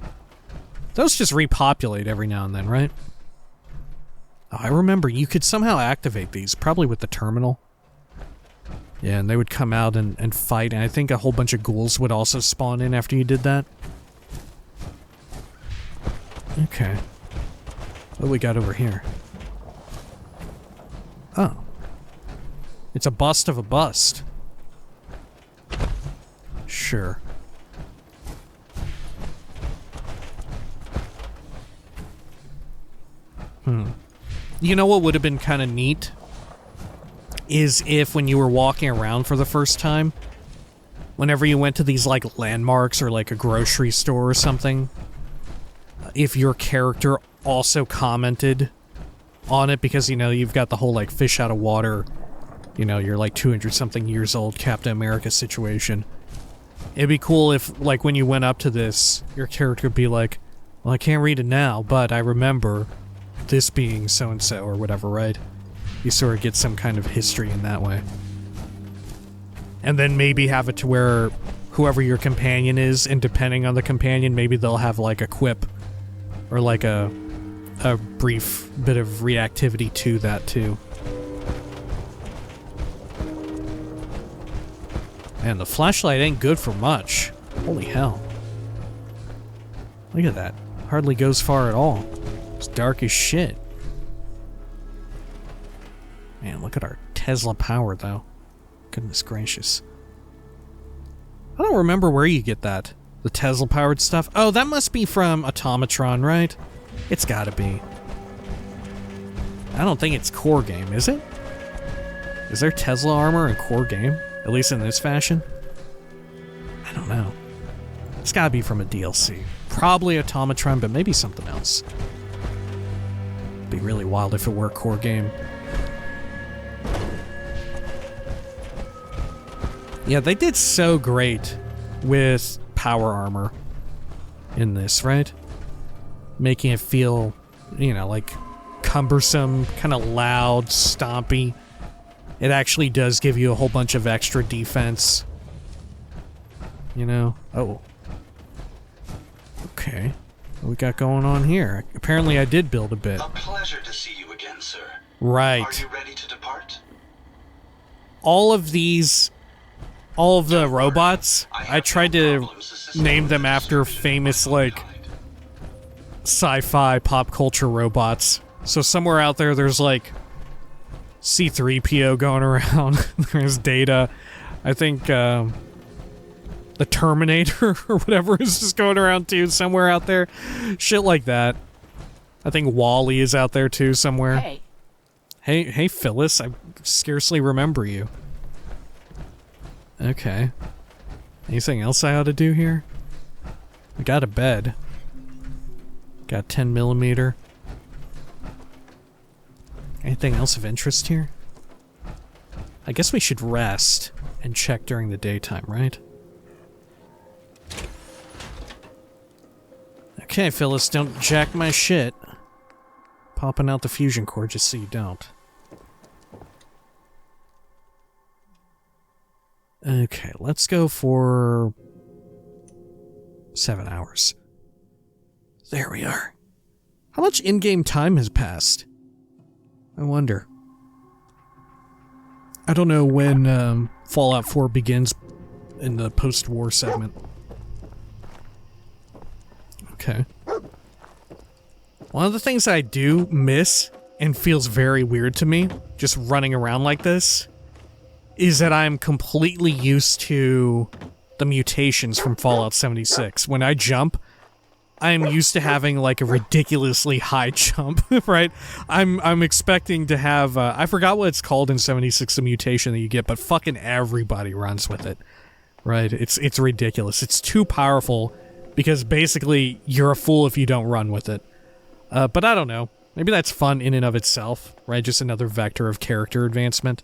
Those just repopulate every now and then, right? Oh, I remember you could somehow activate these, probably with the terminal. Yeah, and they would come out and fight, and I think a whole bunch of ghouls would also spawn in after you did that. Okay. What do we got over here? Oh. It's a bust of a bust. Sure. You know what would have been kind of neat? Is if when you were walking around for the first time, whenever you went to these, like, landmarks or, like, a grocery store or something, if your character also commented on it, because, you know, you've got the whole, like, fish out of water, you know, you're, like, 200-something years old Captain America situation. It'd be cool if, like, when you went up to this, your character would be like, well, I can't read it now, but I remember this being so-and-so or whatever, right? You sort of get some kind of history in that way. And then maybe have it to where whoever your companion is, and depending on the companion, maybe they'll have, like, a quip or, like, a brief bit of reactivity to that, too. Man, the flashlight ain't good for much. Holy hell. Look at that. Hardly goes far at all. It's dark as shit. Man, look at our Tesla power, though. Goodness gracious. I don't remember where you get that. The Tesla-powered stuff. Oh, that must be from Automatron, right? It's gotta be. I don't think it's core game, is it? Is there Tesla armor in core game? At least in this fashion? I don't know. It's gotta be from a DLC. Probably Automatron, but maybe something else. Be really wild if it were a core game. Yeah, they did so great with power armor in this, right? Making it feel, you know, like cumbersome, kind of loud, stompy. It actually does give you a whole bunch of extra defense. You know? Oh. Okay. What we got going on here? Apparently I did build a bit. A pleasure to see you again, sir. Right. Are you ready to depart? All of the robots, I tried to name them after famous, like, sci-fi pop culture robots. So somewhere out there's like C-3PO going around. There's Data. I think the Terminator or whatever is just going around too somewhere out there. Shit like that. I think Wall-E is out there too somewhere. Hey Phyllis, I scarcely remember you. Okay. Anything else I ought to do here? We got a bed. Got 10mm. Anything else of interest here? I guess we should rest and check during the daytime, right? Okay, Phyllis, don't jack my shit. Popping out the fusion core just so you don't. Okay, let's go for 7 hours. There we are. How much in-game time has passed? I wonder. I don't know when Fallout 4 begins in the post-war segment. Okay. One of the things I do miss and feels very weird to me, just running around like this, is that I'm completely used to the mutations from Fallout 76. When I jump, I'm used to having like a ridiculously high jump, right? I'm expecting to have, I forgot what it's called in 76, the mutation that you get, but fucking everybody runs with it, right? It's ridiculous. It's too powerful because basically you're a fool if you don't run with it. But I don't know. Maybe that's fun in and of itself, right? Just another vector of character advancement,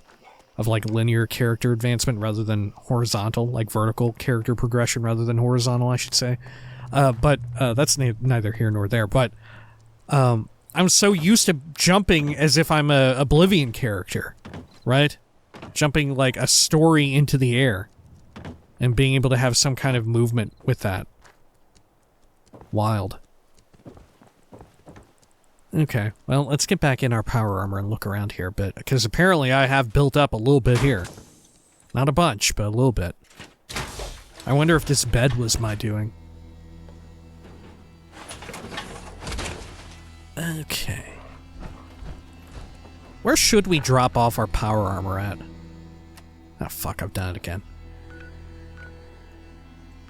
of like linear character advancement rather than horizontal, like vertical character progression rather than horizontal, I should say. But that's neither here nor there. But I'm so used to jumping as if I'm a Oblivion character, right? Jumping like a story into the air and being able to have some kind of movement with that. Wild. Okay, well, let's get back in our power armor and look around here a bit, because apparently I have built up a little bit here. Not a bunch, but a little bit. I wonder if this bed was my doing. Okay. Where should we drop off our power armor at? Oh, fuck, I've done it again.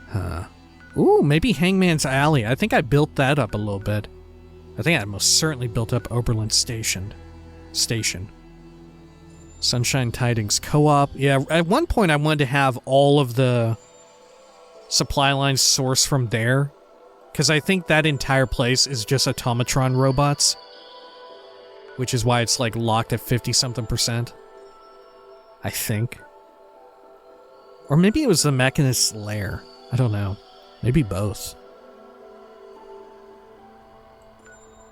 Huh. Ooh, maybe Hangman's Alley. I think I built that up a little bit. I think I most certainly built up Oberlin Station. Sunshine Tidings Co-op. Yeah, at one point I wanted to have all of the supply lines sourced from there, because I think that entire place is just automatron robots, which is why it's like locked at 50-something%. I think. Or maybe it was the Mechanist's lair. I don't know. Maybe both.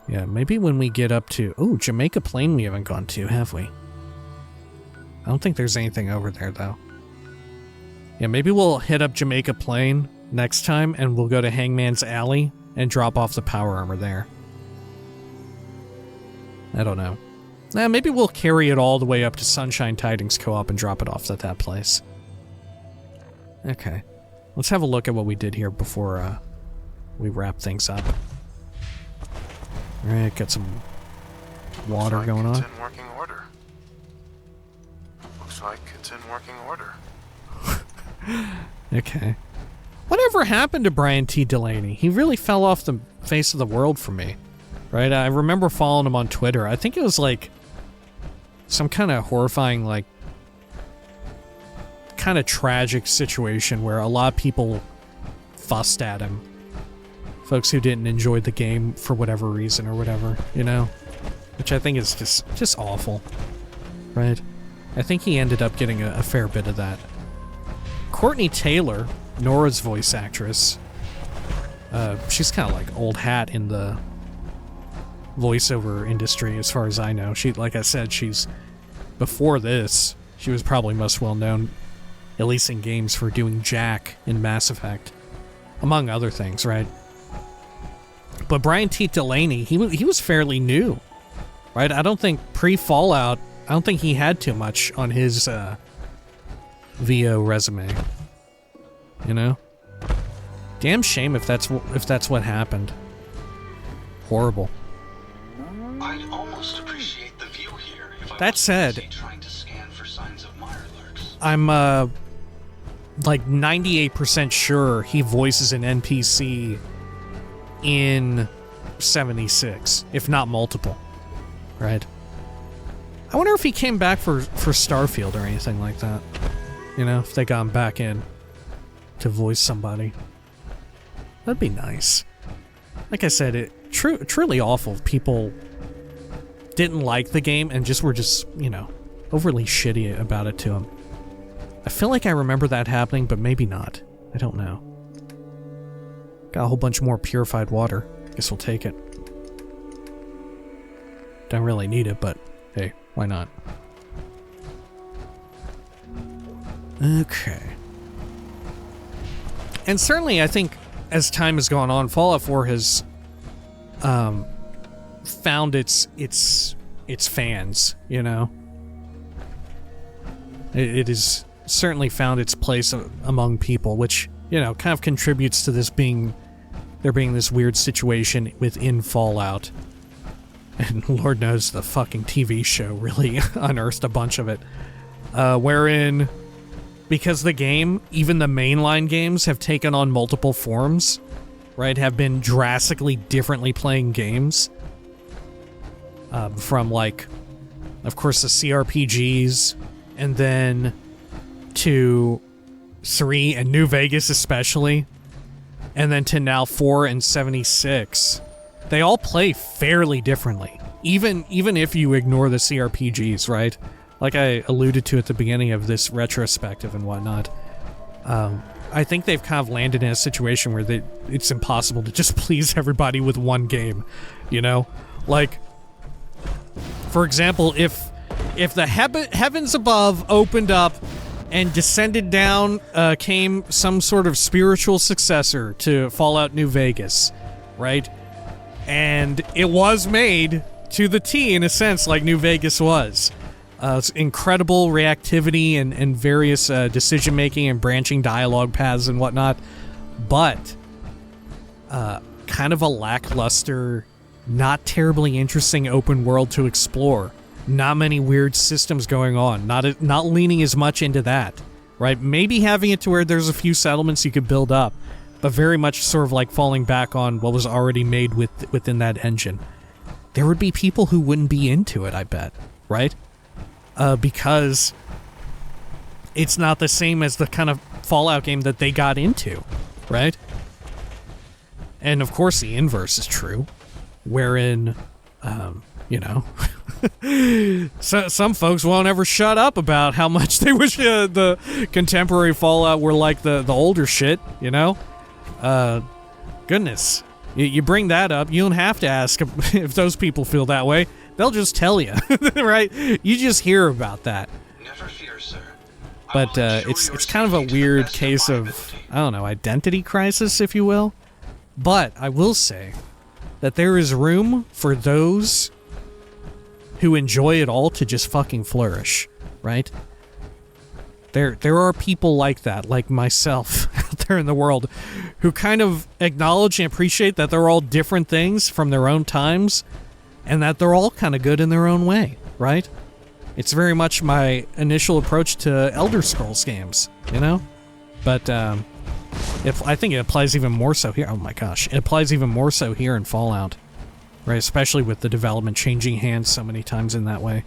Yeah, maybe when we get up to... Ooh, Jamaica Plain we haven't gone to, have we? I don't think there's anything over there, though. Yeah, maybe we'll hit up Jamaica Plain next time, and we'll go to Hangman's Alley and drop off the power armor there. I don't know. Maybe we'll carry it all the way up to Sunshine Tidings Co-op and drop it off at that place. Okay. Let's have a look at what we did here before we wrap things up. Alright, got some water going on. It's in working order. Looks like it's in working order. Okay. Whatever happened to Brian T. Delaney? He really fell off the face of the world for me. Right? I remember following him on Twitter. I think it was like some kind of horrifying, like, kind of tragic situation where a lot of people fussed at him. Folks who didn't enjoy the game for whatever reason or whatever, you know? Which I think is just awful. Right? I think he ended up getting a fair bit of that. Courtney Taylor, Nora's voice actress, she's kind of like old hat in the voiceover industry, as far as I know. She, like I said, before this, she was probably most well known, at least in games, for doing Jack in Mass Effect, among other things, right? But Brian T. Delaney, he was fairly new, right? I don't think pre-Fallout, I don't think he had too much on his VO resume, you know? Damn shame if that's what happened. Horrible. I'd almost appreciate the view here if I That said, trying to scan for signs of mirelurks. I'm like 98% sure he voices an NPC in 76, if not multiple, right? I wonder if he came back for Starfield or anything like that. You know, if they got him back in to voice somebody. That'd be nice. Like I said, truly awful if people didn't like the game and were just, you know, overly shitty about it to him. I feel like I remember that happening, but maybe not. I don't know. Got a whole bunch more purified water. Guess we'll take it. Don't really need it, but hey, why not? Okay. And certainly, I think, as time has gone on, Fallout 4 has found its fans, you know? It has certainly found its place among people, which, you know, kind of contributes to there being this weird situation within Fallout. And Lord knows the fucking TV show really unearthed a bunch of it. Wherein, because the game, even the mainline games, have taken on multiple forms, right? Have been drastically differently playing games. From, like, of course, the CRPGs, and then to 3 and New Vegas especially, and then to now 4 and 76. They all play fairly differently, even if you ignore the CRPGs, right? Like I alluded to at the beginning of this retrospective and whatnot. I think they've kind of landed in a situation where it's impossible to just please everybody with one game, you know? Like, for example, if the heavens above opened up and descended down came some sort of spiritual successor to Fallout New Vegas, right? And it was made to the T, in a sense, like New Vegas was. It's incredible reactivity and various decision-making and branching dialogue paths and whatnot, but kind of a lackluster, not terribly interesting open world to explore. Not many weird systems going on. Not leaning as much into that, right? Maybe having it to where there's a few settlements you could build up, but very much sort of like falling back on what was already made within that engine. There would be people who wouldn't be into it, I bet, right? Because it's not the same as the kind of Fallout game that they got into, right? And of course the inverse is true, wherein, you know, some folks won't ever shut up about how much they wish the contemporary Fallout were like the older shit, you know? Goodness. You bring that up, you don't have to ask if those people feel that way. They'll just tell you, right? You just hear about that. Never fear, sir. But it's kind of a weird case of, I don't know, identity crisis, if you will. But I will say that there is room for those who enjoy it all to just fucking flourish, right? There are people like that, like myself, out there in the world, who kind of acknowledge and appreciate that they're all different things from their own times, and that they're all kind of good in their own way, right? It's very much my initial approach to Elder Scrolls games, you know? But I think it applies even more so here. Oh my gosh, it applies even more so here in Fallout, right? Especially with the development changing hands so many times in that way.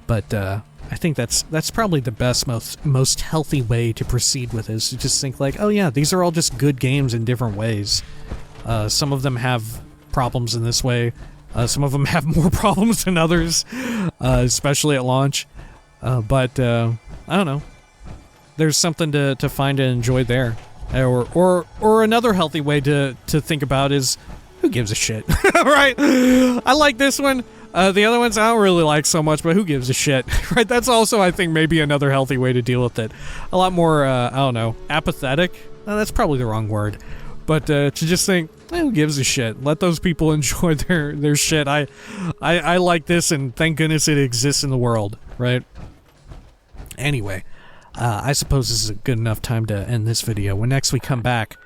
But I think that's probably the best, most healthy way to proceed with this. To just think like, oh yeah, these are all just good games in different ways. Some of them have problems in this way. Some of them have more problems than others, especially at launch. But I don't know. There's something to find and enjoy there. Or another healthy way to think about is who gives a shit, right? I like this one. The other ones I don't really like so much, but who gives a shit, right? That's also, I think, maybe another healthy way to deal with it. A lot more, I don't know, apathetic? That's probably the wrong word. But to just think, who gives a shit? Let those people enjoy their shit. I like this, and thank goodness it exists in the world, right? Anyway, I suppose this is a good enough time to end this video. When next we come back,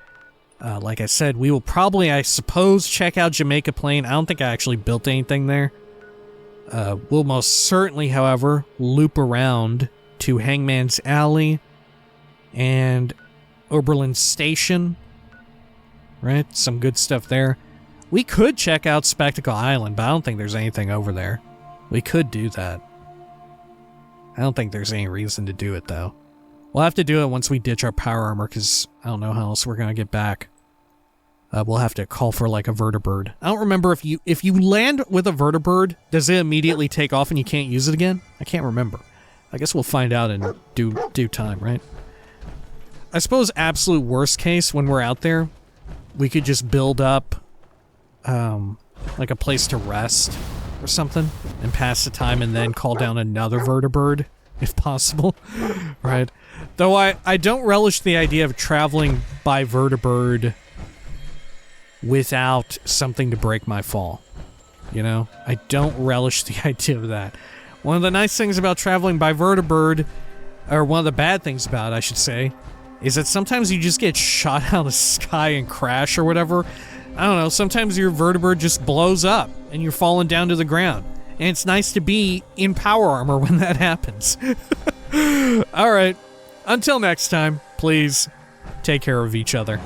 like I said, we will probably, I suppose, check out Jamaica Plain. I don't think I actually built anything there. We'll most certainly, however, loop around to Hangman's Alley and Oberlin Station. Right? Some good stuff there. We could check out Spectacle Island, but I don't think there's anything over there. We could do that. I don't think there's any reason to do it, though. We'll have to do it once we ditch our power armor, because I don't know how else we're going to get back. We'll have to call for, like, a vertibird. I don't remember if you land with a vertibird, does it immediately take off and you can't use it again? I can't remember. I guess we'll find out in due time, right? I suppose absolute worst case, when we're out there, we could just build up, like a place to rest or something and pass the time and then call down another vertibird, if possible, right? Though I don't relish the idea of traveling by vertibird without something to break my fall, you know? I don't relish the idea of that. One of the nice things about traveling by vertibird, or one of the bad things about it, I should say, is that sometimes you just get shot out of the sky and crash or whatever. I don't know, sometimes your vertibird just blows up and you're falling down to the ground. And it's nice to be in power armor when that happens. Alright, until next time, please take care of each other.